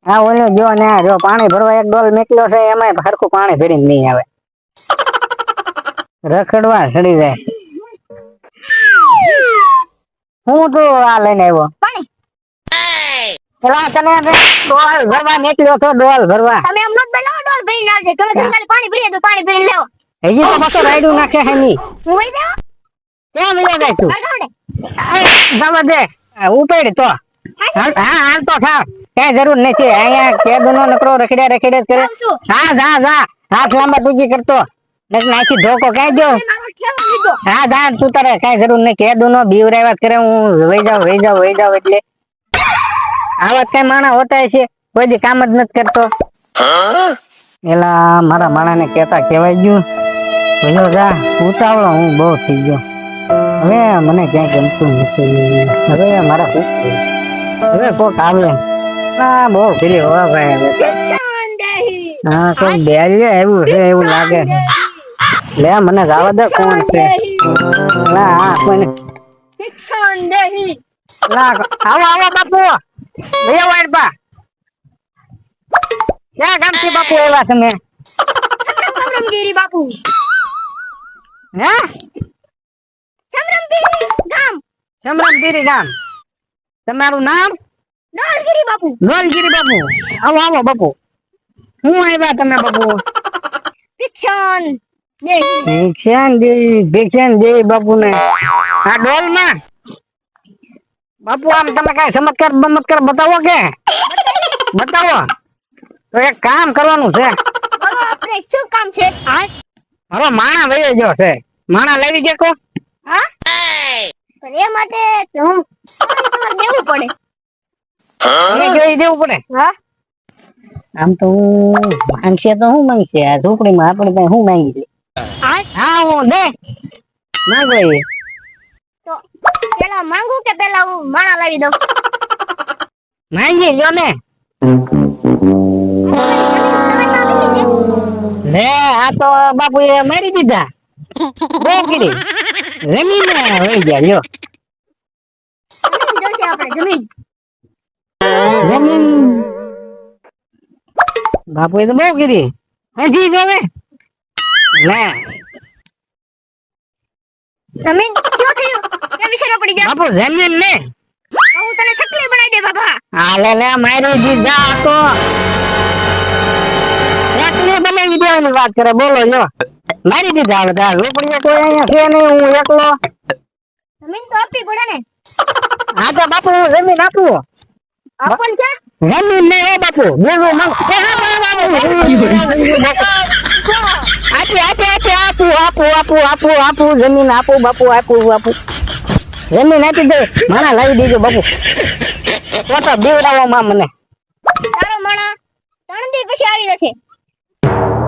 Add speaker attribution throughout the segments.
Speaker 1: આ ઓલો જો ને જો પાણી ભરવા એક ડોલ મેકલ્યો છે એમાં હરખું પાણી ભરીને નહીં આવે રખડવા ચડી જાય હું તો આ લઈને આવ્યો પાણી પેલા તને ડોલ ભરવા મેકલ્યો તો ડોલ ભરવા
Speaker 2: તમે એમ નત બોલો ડોલ ભરીને આવજે ગમે તે ખાલી પાણી ભરીએ તો પાણી ભરીને લેવો
Speaker 1: હજી તો પાછો રાયડું નાખે હે ની
Speaker 2: હું વઈ જાવ
Speaker 1: કેમ લઈ જાય તું
Speaker 2: આગળ
Speaker 1: જવા દે ઉપાડ તો હાલ તો થાવ કઈ જરૂર નથી અહીંયા કેદુનો નકરો રખડ્યા રખડ્યા કરે હા જા જા હાથ લાંબા ટૂંકી કરતો નાખી ધોકો કઈ દો હા જા તું તારે કઈ જરૂર નહીં કેદુનો બીવરાવ્યા કરે હું વહી જાવ એટલે આ વાત કઈ માણા હોતા છે કોઈ દી કામ જ નથી કરતો એલા મારા માણાને કેતા કેવાય ગયું ભજો જા ઉતાવળો હું બહુ થઈ ગયો હવે મને ક્યાંય ગમતું નથી હવે મારા હવે કોક આવે ના બહુ પેલી હોવા ભાઈ હા કોઈ બેરી આવ્યું છે એવું લાગે લે મને જવા દે કોણ છે ના હા કોઈને આવો બાપુ વાડપા ક્યાં ગામ થી બાપુ આવ્યા તમે
Speaker 2: સમરમગીરી બાપુ
Speaker 1: હે
Speaker 2: સમરમગીરી ગામ
Speaker 1: તમારું નામ
Speaker 2: ડોલગીરી બાપુ
Speaker 1: ડોલગીરી બાપુ આવો બાપુ હું આવ્યા તમે બાપુ ભિક્ષાન દેવી બાપુ ને આ ડોલ માં બાપુ આમ તમે કઈ ચમત્કાર બમત્કાર બતાવો કે બતાવો તો એક કામ કરવાનું છે
Speaker 2: બોલો આપણે શું કામ છે
Speaker 1: હવે માણા વહી ગયો છે માણા લાવી દે કો
Speaker 2: હા પણ એ માટે હું તમારે દેવું પડે
Speaker 1: દેવું પડે
Speaker 2: હા
Speaker 1: આમ તો માંગશે તો હું માંગશે આ ઝૂંપડીમાં આપણે કઈ હું માંગી દે હા હું દે માંગો
Speaker 2: તો પેલા માંગુ કે પેલા હું માણા લાવી દઉં
Speaker 1: માંગી લ્યો ને લે આ તો બાપુ એ મારી દીધા બહુ કીધી જમીન વહી ગયા લ્યો જમીન બાપુ એ તો બહુ કીધી હજી જોવે લે
Speaker 2: જમીન શું થયું કેમ વિચારો પડી ગયા
Speaker 1: બાપુ જમીન ને
Speaker 2: હું તને શકલી બનાવી દે બાબા
Speaker 1: હા લે મારી દીધા તો એકલી બનાવી દેવાની વાત કરે બોલો જો મારી દીધા બધા ઝૂંપડીએ કોઈ અહીંયા છે નહીં હું એકલો
Speaker 2: જમીન તો આપવી પડે ને
Speaker 1: હા તો બાપુ જમીન આપું
Speaker 2: આપણ છે
Speaker 1: જમીન ને એ બાપુ દેવું માંગ આપું જમીન આપું બાપુ આપું જમીન આપી દે માણા લાવી દેજો બાપુ તો બીવડાવો માં મને
Speaker 2: તારો માણા 3 દી પછી આવી જશે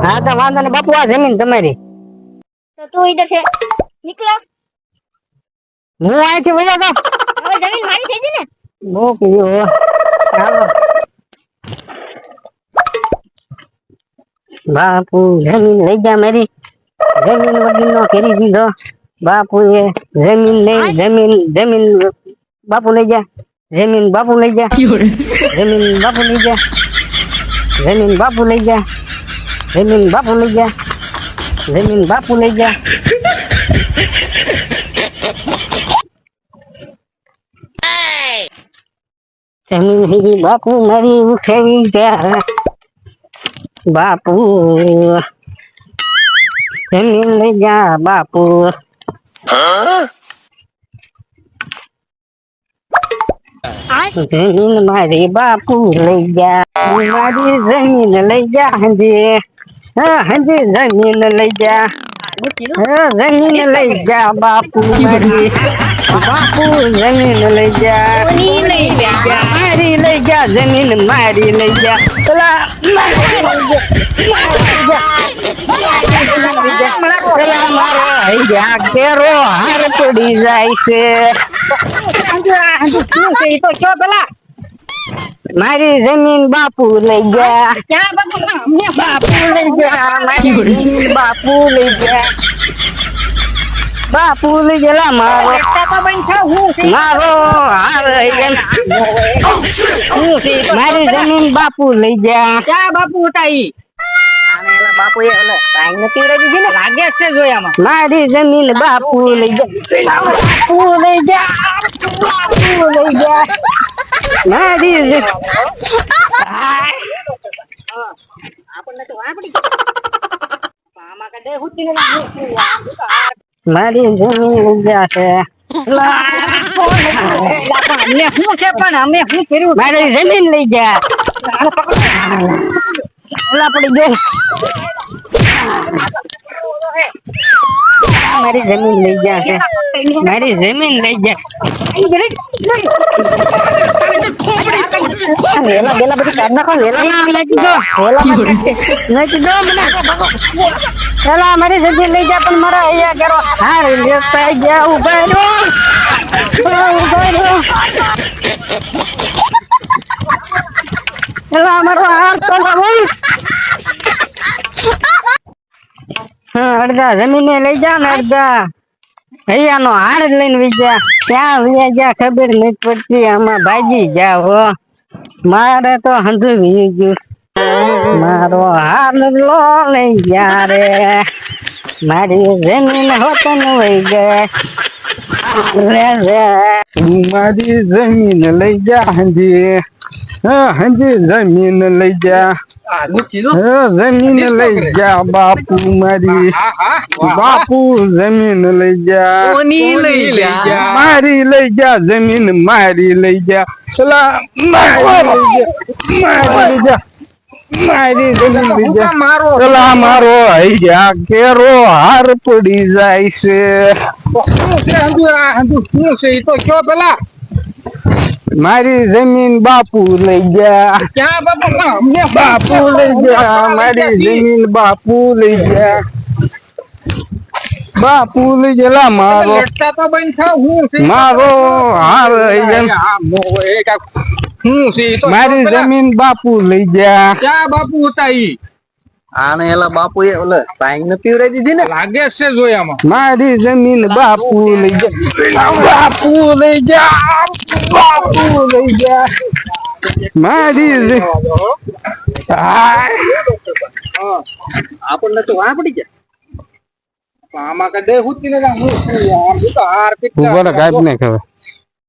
Speaker 1: હા તો વાંધો ને બાપુ આ જમીન તમારી
Speaker 2: તો તું ઇધર છે નીકળો
Speaker 1: હું અહીંથી વયો તો
Speaker 2: હવે જમીન મારી થઈ ગઈ ને
Speaker 1: બહુ કીધું ચાલો બાપુ જમીન લઈ જા મારી જમીન વગીર નો કરી દીધો બાપુ એ જમીન લઈ જમીન બાપુ લઈ જા જમીન બાપુ લઈ જા જમીન બાપુ લઈ જા જમીન બાપુ લઈ જા જમીન બાપુ લઈ જા જમીન બાપુ લઈ જા જમીન લીધી બાપુ મારી ઉઠાવી જા બાપુ જમીન લઈ જા બાપુ જમીન મારી બાપુ લઈ જા મારી જમીન લઈ જા હંજી હંજી જમીન લઈ જા જમીન લઈ જા બાપુ મારી બાપુ જમીન લઈ જા મારી લઈ જા જમીન મારી લઈ જા પેલા મારો કેરો હાર પડી જાય છે મારી જમીન બાપુ લઈ ગયા બાપુ લઈ ગયા મારી જમીન બાપુ લઈ ગયા બાપુ લઈ ગયેલા મારો મારો હાર લઈ ગયા. મારી જમીન બાપુ લઈ ગયા.
Speaker 3: ક્યાં બાપુ હતા ઈ એલા બાપુ એ ઓલે સાઈન નથી ઉડાડી દીધી ને લાગે છે જોયામાં
Speaker 1: મારી જમીન બાપુ લઈ ગયા. બાપુ લઈ ગયા. બાપુ લઈ ગયા. મારી
Speaker 3: આપણને તો વાપડી આમાં કદે હુતી ને
Speaker 1: મારી જમીન લઈ ગયા છે.
Speaker 3: અમને શું છે પણ અમે શું કર્યું
Speaker 1: મારી જમીન લઈ ગયા. ઓલા પડી ગઈ. મારી જમીન લઈ ગયા છે. મારી જમીન લઈ ગયા. વેલા બેલા બધું કાઢ નાખો. વેલા નાખી દો. નાખી દો મને. પેલા મારી જમીન લઈ ગયા પણ મારા અહીંયા કરો હાર લેતા ગયા. ઉભા રહ્યો. ઉભા રહ્યો. પેલા અમારો હાર તો લાવો. હા અડધા જમીને લઈ જા ને અડધા અહીંયાનો હાર જ લઈને વી જા. ક્યાં વી ગયા ખબર નથી પડતી. આમાં ભાગી જાવ હો. મારે તો હંધુ વી ગયું. મારો હાર લો લઈ ગયા રે. મારી જમીન હોતન વહી ગઈ.
Speaker 4: મારી જમીન લઈ જા હંજી. હા હંજી જમીન લઈ જા. જમીન લઈ જા બાપુ મારી. બાપુ જમીન લઈ જા. મારી લઈ જા જમીન મારી લઈ જા. પેલા મારી લઈ જા. મારી જમીન લઈ જા. પેલા મારો આઈ જા કેરો હાર પડી જાય છે. મારી જમીન બાપુ લઈ ગયા.
Speaker 3: ક્યાં બાપુ
Speaker 4: બાપુ લઈ ગયા. મારી જમીન બાપુ લઈ ગયા. બાપુ લઈ ગયેલા મારો
Speaker 3: તો બંધ થાવ હું
Speaker 4: મારો હાર મારી જમીન બાપુ લઈ ગયા.
Speaker 3: ક્યાં બાપુ હતા ઈ આને એલા બાપુ એ ઓલે સાઈન નથી ઉડાડી દીધી ને લાગે છે જોયામાં
Speaker 4: મારી જમીન બાપુ લઈ ગયા. બાપુ લઈ ગયા. બાપુ લઈ ગયા. મારી
Speaker 3: આપણને તો વાપડી ગયા આમાં કદે હુતી ને હું હાર
Speaker 4: ઉભો કાઢ ને ખબર